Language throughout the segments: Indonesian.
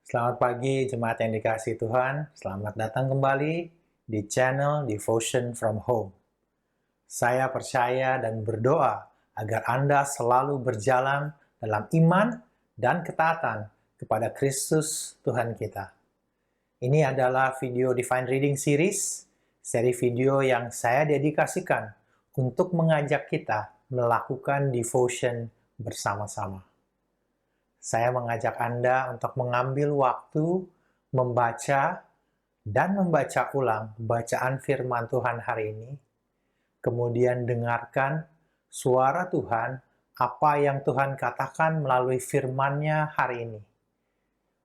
Selamat pagi jemaat yang dikasihi Tuhan. Selamat datang kembali di channel Devotion from Home. Saya percaya dan berdoa agar Anda selalu berjalan dalam iman dan ketaatan kepada Kristus Tuhan kita. Ini adalah video Divine Reading Series, seri video yang saya dedikasikan untuk mengajak kita melakukan devotion bersama-sama. Saya mengajak Anda untuk mengambil waktu membaca dan membaca ulang bacaan firman Tuhan hari ini, kemudian dengarkan suara Tuhan, apa yang Tuhan katakan melalui firman-Nya hari ini.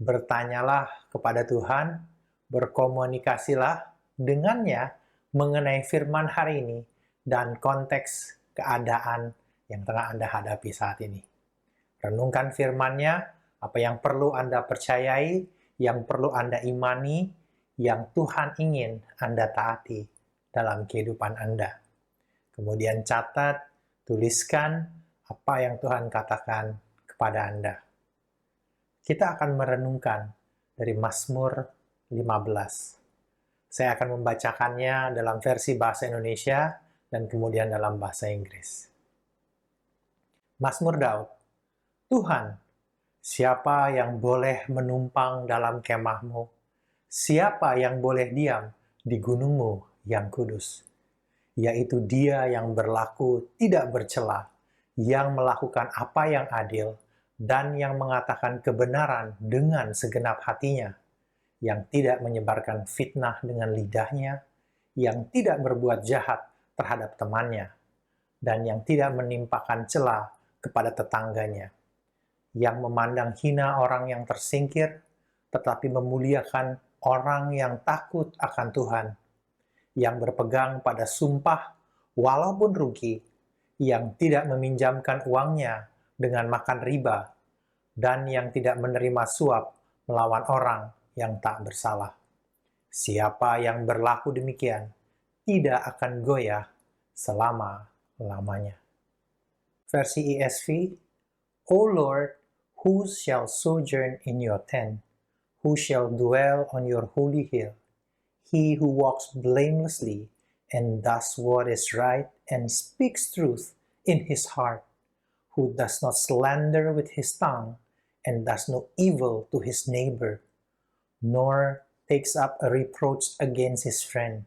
Bertanyalah kepada Tuhan, berkomunikasilah dengannya mengenai firman hari ini dan konteks keadaan yang tengah Anda hadapi saat ini. Renungkan firman-Nya, apa yang perlu Anda percayai, yang perlu Anda imani, yang Tuhan ingin Anda taati dalam kehidupan Anda. Kemudian catat, tuliskan apa yang Tuhan katakan kepada Anda. Kita akan merenungkan dari Mazmur 15. Saya akan membacakannya dalam versi bahasa Indonesia dan kemudian dalam bahasa Inggris. Mazmur Daud. Tuhan, siapa yang boleh menumpang dalam kemah-Mu? Siapa yang boleh diam di gunung-Mu yang kudus? Yaitu Dia yang berlaku tidak bercela, yang melakukan apa yang adil, dan yang mengatakan kebenaran dengan segenap hatinya, yang tidak menyebarkan fitnah dengan lidahnya, yang tidak berbuat jahat terhadap temannya, dan yang tidak menimpakan cela kepada tetangganya, yang memandang hina orang yang tersingkir, tetapi memuliakan orang yang takut akan Tuhan, yang berpegang pada sumpah walaupun rugi, yang tidak meminjamkan uangnya dengan makan riba, dan yang tidak menerima suap melawan orang yang tak bersalah. Siapa yang berlaku demikian tidak akan goyah selama-lamanya. Versi ESV, O Lord, who shall sojourn in your tent? Who shall dwell on your holy hill? He who walks blamelessly and does what is right and speaks truth in his heart, who does not slander with his tongue and does no evil to his neighbor, nor takes up a reproach against his friend,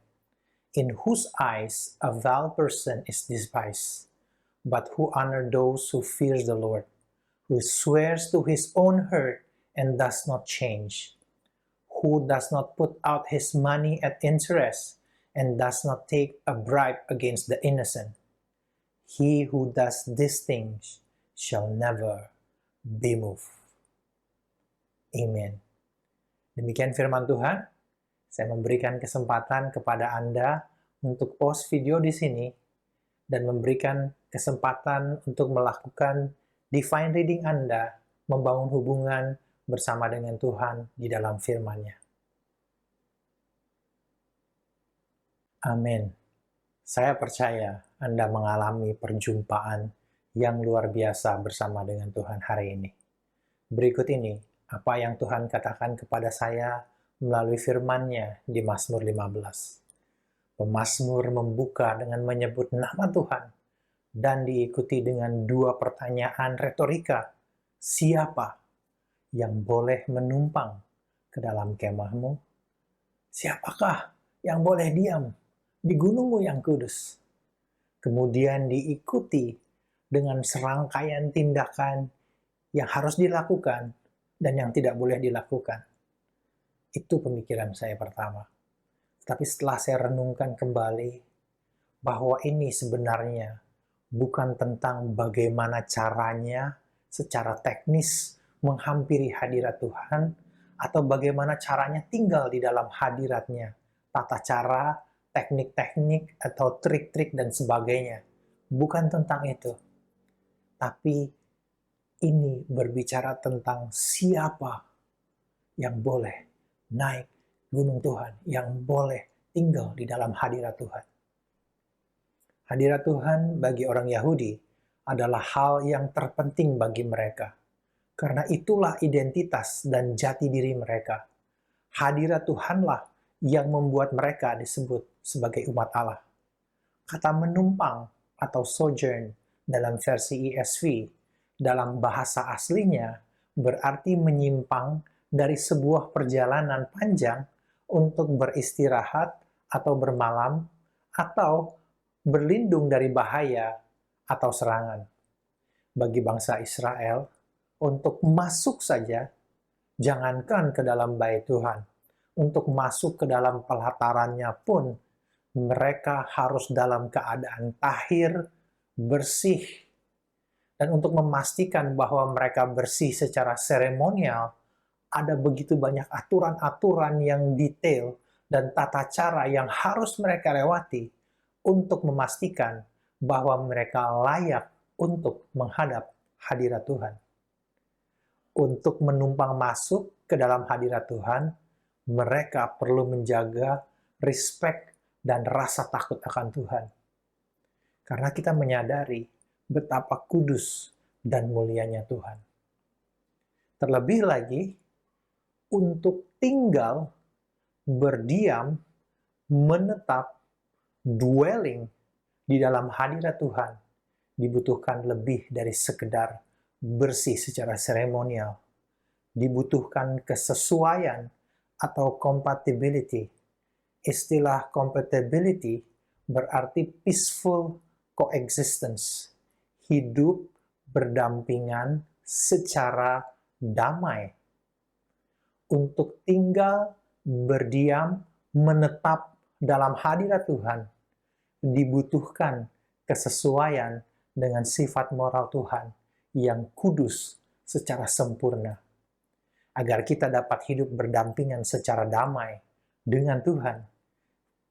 in whose eyes a vile person is despised, but who honor those who fear the Lord, who swears to his own hurt and does not change, who does not put out his money at interest and does not take a bribe against the innocent. He who does these things shall never be moved. Amen. Demikian firman Tuhan. Saya memberikan kesempatan kepada Anda untuk pause video di sini dan memberikan kesempatan untuk melakukan divine reading Anda, membangun hubungan bersama dengan Tuhan di dalam firman-Nya. Amin. Saya percaya Anda mengalami perjumpaan yang luar biasa bersama dengan Tuhan hari ini. Berikut ini apa yang Tuhan katakan kepada saya melalui firman-Nya di Mazmur 15. Pemazmur membuka dengan menyebut nama Tuhan dan diikuti dengan dua pertanyaan retorika. Siapa yang boleh menumpang ke dalam kemah-Mu? Siapakah yang boleh diam di gunung-Mu yang kudus? Kemudian diikuti dengan serangkaian tindakan yang harus dilakukan dan yang tidak boleh dilakukan. Itu pemikiran saya pertama. Tapi setelah saya renungkan kembali bahwa ini sebenarnya bukan tentang bagaimana caranya secara teknis menghampiri hadirat Tuhan atau bagaimana caranya tinggal di dalam hadirat-Nya, tata cara, teknik-teknik atau trik-trik dan sebagainya. Bukan tentang itu. Tapi ini berbicara tentang siapa yang boleh naik gunung Tuhan, yang boleh tinggal di dalam hadirat Tuhan. Hadirat Tuhan bagi orang Yahudi adalah hal yang terpenting bagi mereka. Karena itulah identitas dan jati diri mereka. Hadirat Tuhanlah yang membuat mereka disebut sebagai umat Allah. Kata menumpang atau sojourn dalam versi ESV dalam bahasa aslinya berarti menyimpang dari sebuah perjalanan panjang untuk beristirahat atau bermalam atau berlindung dari bahaya atau serangan. Bagi bangsa Israel, untuk masuk saja, jangankan ke dalam bait Tuhan, untuk masuk ke dalam pelatarannya pun, mereka harus dalam keadaan tahir, bersih. Dan untuk memastikan bahwa mereka bersih secara seremonial, ada begitu banyak aturan-aturan yang detail dan tata cara yang harus mereka lewati untuk memastikan bahwa mereka layak untuk menghadap hadirat Tuhan. Untuk menumpang masuk ke dalam hadirat Tuhan, mereka perlu menjaga respect dan rasa takut akan Tuhan. Karena kita menyadari betapa kudus dan mulianya Tuhan. Terlebih lagi, untuk tinggal, berdiam, menetap, dwelling di dalam hadirat Tuhan, dibutuhkan lebih dari sekedar bersih secara seremonial. Dibutuhkan kesesuaian atau compatibility. Istilah compatibility berarti peaceful coexistence. Hidup berdampingan secara damai. Untuk tinggal, berdiam, menetap dalam hadirat Tuhan, dibutuhkan kesesuaian dengan sifat moral Tuhan yang kudus secara sempurna. Agar kita dapat hidup berdampingan secara damai dengan Tuhan,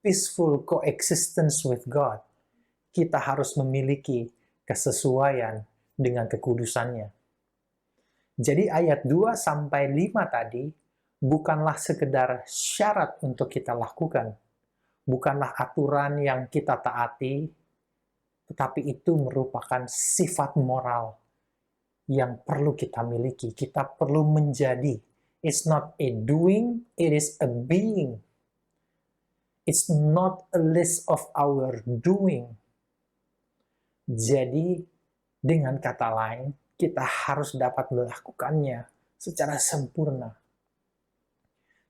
peaceful coexistence with God, kita harus memiliki kesesuaian dengan kekudusannya. Jadi ayat 2-5 tadi bukanlah sekedar syarat untuk kita lakukan, bukanlah aturan yang kita taati, tetapi itu merupakan sifat moral yang perlu kita miliki, kita perlu menjadi. It's not a doing, it is a being. It's not a list of our doing. Jadi, dengan kata lain, kita harus dapat melakukannya secara sempurna.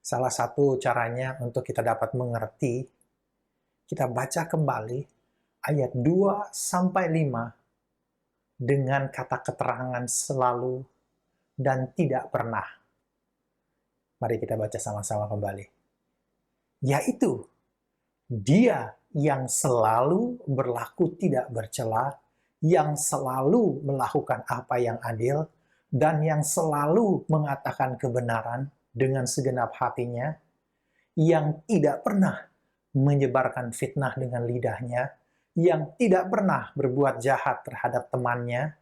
Salah satu caranya untuk kita dapat mengerti, kita baca kembali ayat 2-5 dengan kata keterangan selalu dan tidak pernah. Mari kita baca sama-sama kembali. Yaitu, Dia yang selalu berlaku tidak bercela, yang selalu melakukan apa yang adil, dan yang selalu mengatakan kebenaran dengan segenap hatinya, yang tidak pernah menyebarkan fitnah dengan lidahnya, yang tidak pernah berbuat jahat terhadap temannya,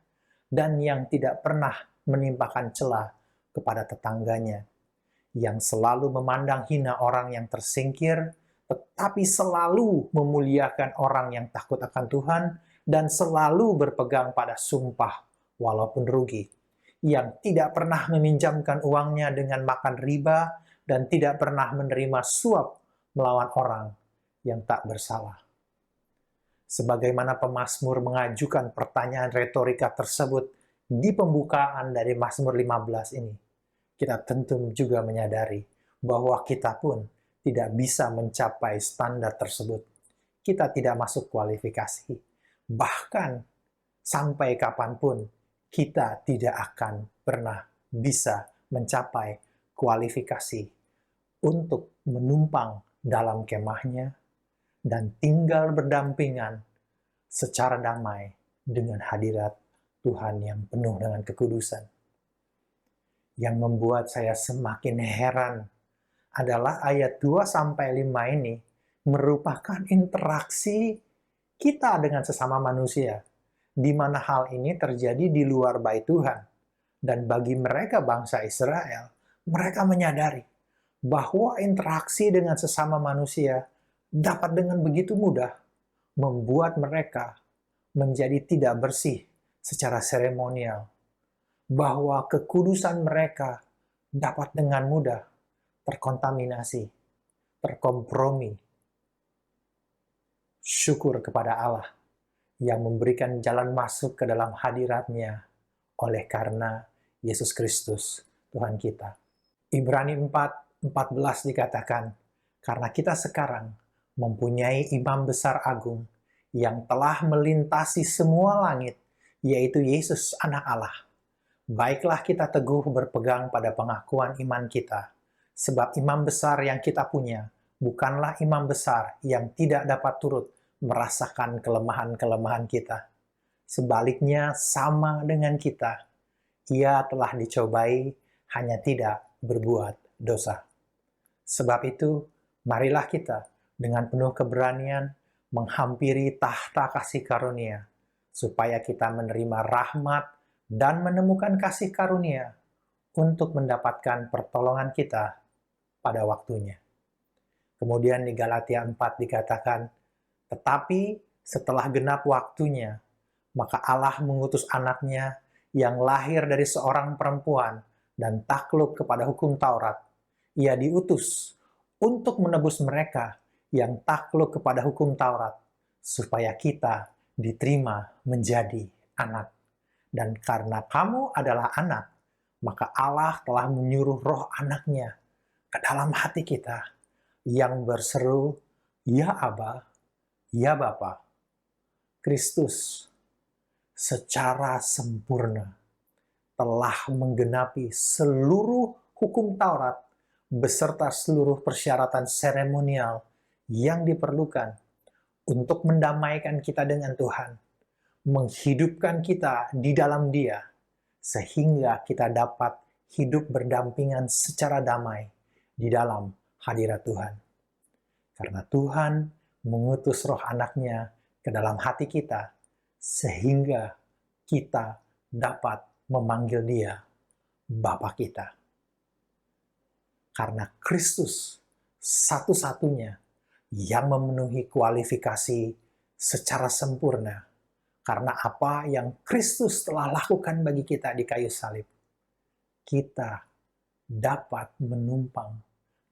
dan yang tidak pernah menimpakan celah kepada tetangganya, yang selalu memandang hina orang yang tersingkir, tetapi selalu memuliakan orang yang takut akan Tuhan, dan selalu berpegang pada sumpah walaupun rugi, yang tidak pernah meminjamkan uangnya dengan makan riba, dan tidak pernah menerima suap melawan orang yang tak bersalah. Sebagaimana pemazmur mengajukan pertanyaan retorika tersebut di pembukaan dari Mazmur 15 ini, kita tentu juga menyadari bahwa kita pun tidak bisa mencapai standar tersebut. Kita tidak masuk kualifikasi. Bahkan sampai kapanpun kita tidak akan pernah bisa mencapai kualifikasi untuk menumpang dalam kemahnya dan tinggal berdampingan secara damai dengan hadirat Tuhan yang penuh dengan kekudusan. Yang membuat saya semakin heran adalah ayat 2-5 ini merupakan interaksi kita dengan sesama manusia, di mana hal ini terjadi di luar bait Tuhan. Dan bagi mereka bangsa Israel, mereka menyadari bahwa interaksi dengan sesama manusia dapat dengan begitu mudah membuat mereka menjadi tidak bersih secara seremonial, bahwa kekudusan mereka dapat dengan mudah terkontaminasi, terkompromi. Syukur kepada Allah yang memberikan jalan masuk ke dalam hadirat-Nya oleh karena Yesus Kristus, Tuhan kita. Ibrani 4:14 dikatakan, karena kita sekarang mempunyai imam besar agung yang telah melintasi semua langit, yaitu Yesus anak Allah. Baiklah kita teguh berpegang pada pengakuan iman kita, sebab imam besar yang kita punya bukanlah imam besar yang tidak dapat turut merasakan kelemahan-kelemahan kita. Sebaliknya sama dengan kita, ia telah dicobai, hanya tidak berbuat dosa. Sebab itu, marilah kita dengan penuh keberanian menghampiri tahta kasih karunia, supaya kita menerima rahmat dan menemukan kasih karunia untuk mendapatkan pertolongan kita pada waktunya. Kemudian di Galatia 4 dikatakan, tetapi setelah genap waktunya, maka Allah mengutus anaknya yang lahir dari seorang perempuan dan takluk kepada hukum Taurat. Ia diutus untuk menebus mereka yang takluk kepada hukum Taurat, supaya kita diterima menjadi anak. Dan karena kamu adalah anak, maka Allah telah menyuruh roh anaknya ke dalam hati kita, yang berseru, Ya Aba, Ya Bapa. Kristus secara sempurna telah menggenapi seluruh hukum Taurat beserta seluruh persyaratan seremonial yang diperlukan untuk mendamaikan kita dengan Tuhan, menghidupkan kita di dalam Dia, sehingga kita dapat hidup berdampingan secara damai di dalam hadirat Tuhan. Karena Tuhan mengutus roh anaknya ke dalam hati kita, sehingga kita dapat memanggil Dia Bapa kita. Karena Kristus satu-satunya yang memenuhi kualifikasi secara sempurna. Karena apa yang Kristus telah lakukan bagi kita di kayu salib, kita dapat menumpang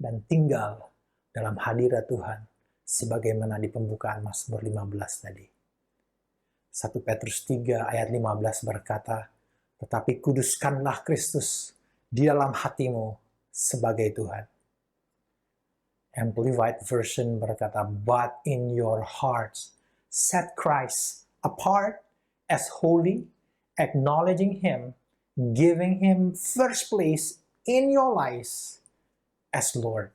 dan tinggal dalam hadirat Tuhan, sebagaimana di pembukaan Mazmur 15 tadi. 1 Petrus 3 ayat 15 berkata, tetapi kuduskanlah Kristus di dalam hatimu sebagai Tuhan. Amplified Version berkata, but in your hearts set Christ apart as holy, acknowledging Him, giving Him first place in your lives as Lord.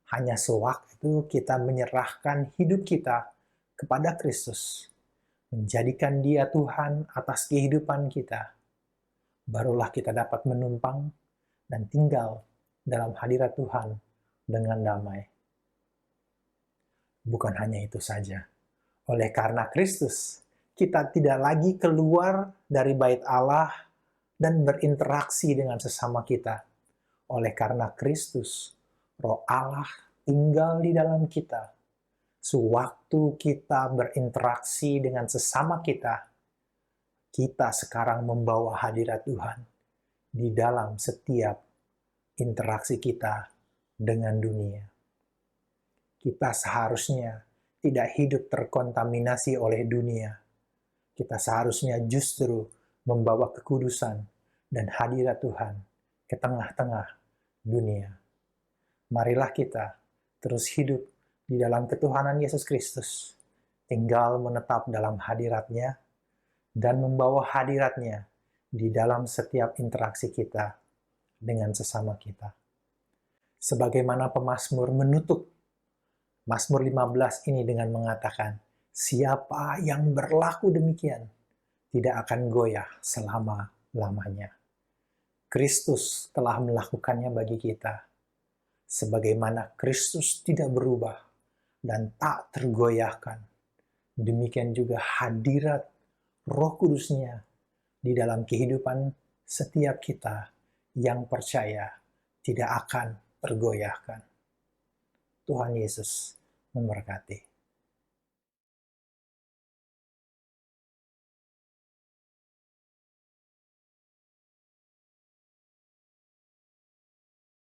Hanya sewaktu kita menyerahkan hidup kita kepada Kristus, menjadikan Dia Tuhan atas kehidupan kita, barulah kita dapat menumpang dan tinggal dalam hadirat Tuhan dengan damai. Bukan hanya itu saja. Oleh karena Kristus, kita tidak lagi keluar dari bait Allah dan berinteraksi dengan sesama kita. Oleh karena Kristus, Roh Allah tinggal di dalam kita. Sewaktu kita berinteraksi dengan sesama kita, kita sekarang membawa hadirat Tuhan di dalam setiap interaksi kita dengan dunia. Kita seharusnya tidak hidup terkontaminasi oleh dunia. Kita seharusnya justru membawa kekudusan dan hadirat Tuhan ke tengah-tengah dunia. Marilah kita terus hidup di dalam ketuhanan Yesus Kristus, tinggal menetap dalam hadirat-Nya, dan membawa hadirat-Nya di dalam setiap interaksi kita dengan sesama kita. Sebagaimana pemazmur menutup Mazmur 15 ini dengan mengatakan, siapa yang berlaku demikian tidak akan goyah selama-lamanya. Kristus telah melakukannya bagi kita. Sebagaimana Kristus tidak berubah dan tak tergoyahkan, demikian juga hadirat Roh Kudus-Nya di dalam kehidupan setiap kita yang percaya tidak akan tergoyahkan. Tuhan Yesus memberkati.